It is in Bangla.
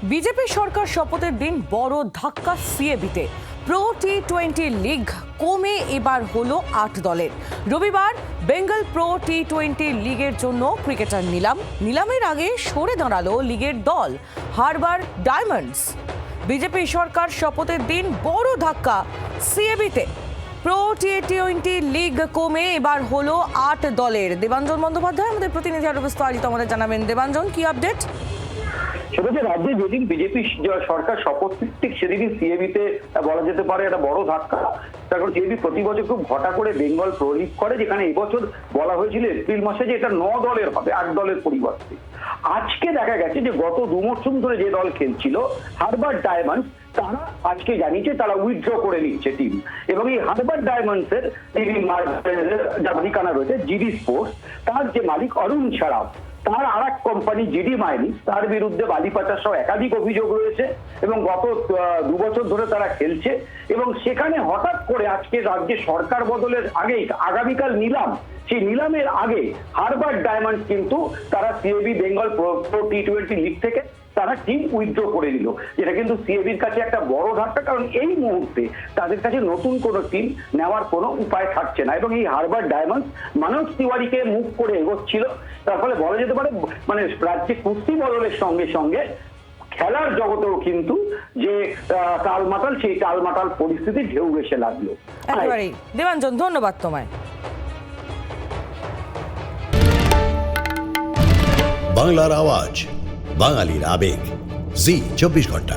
বিজেপি সরকার শপথের দিন বড় ধাক্কা সিএবিতে। প্রো টি-20 লিগ কমে এবার হলো 8 দলের। রবিবার বেঙ্গল প্রো টি-20 লিগের জন্য ক্রিকেটার নিলামের আগে সরে দাঁড়ালো লিগের দল হারবার ডায়মন্ডস। বিজেপি সরকার শপথের দিন বড় ধাক্কা সিএবিতে। প্রো টি-20 লিগ কমে এবার হলো 8 দলের। দেবাঞ্জন বন্দ্যোপাধ্যায় আমাদের প্রতিনিধি আরো বিস্তারিত আমাদের জানাবেন। দেবাঞ্জন, কি আপডেট? সেটা যে রাজ্যে যেদিন বিজেপি সরকার শপথ ঠিক সেদিনই সিএবিতে বলা যেতে পারে একটা বড় ধাক্কা। কারণ সিএবি প্রতি বছর খুব ঘটা করে বেঙ্গল প্রো লিগ করে, যেখানে এবছর বলা হয়েছিল এপ্রিল মাসে যে এটা 9 দলের হবে, 8 দলের পরিবর্তে। আজকে দেখা গেছে যে গত 2 মরশুম ধরে যে দল খেলছিল হারবার ডায়মন্ডস, তারা আজকে জানিয়েছে তারা উইথড্র করে নিচ্ছে টিম। এবং এই হারবার ডায়মন্ডস এর যে মালিকানা রয়েছে জিডি স্পোর্টস, তার যে মালিক অরুণ সারাফ, তার আর এক কোম্পানি জিডি মাইনিং, তার বিরুদ্ধে বালি পাচার সহ একাধিক অভিযোগ রয়েছে এবং গত 2 বছর ধরে তারা খেলছে। এবং সেখানে হঠাৎ করে আজকে রাজ্যে সরকার বদলের আগেই আগামীকাল নিলাম, সেই নিলামের আগে হারবার ডায়মন্ডস কিন্তু তারা সিএবি বেঙ্গল প্রো টি-20 লিগ থেকে তারা টিম উইথড্র করে নিল। এটা কিন্তু সিএবির কাছে একটা বড় ধাক্কা, কারণ এই মুহূর্তে তাদের কাছে নতুন কোনো টিম নেওয়ার কোনো উপায় থাকছে না। এবং এই হারবার ডায়মন্ডস মানস তিওয়ারিকে মুভ করে এগোচ্ছিল। তার ফলে বলা যেতে পারে মানে রাজ্যে কুস্তি বদলের সঙ্গে সঙ্গে খেলার জগতেও কিন্তু যে টালমাটাল, সেই টালমাটাল পরিস্থিতি ঢেউ এসে লাগলো। একেবারেই। দেবাঞ্জন, ধন্যবাদ তোমায়। বাংলার আওয়াজ, বাঙালির আবেগ, জি 24 ঘন্টা।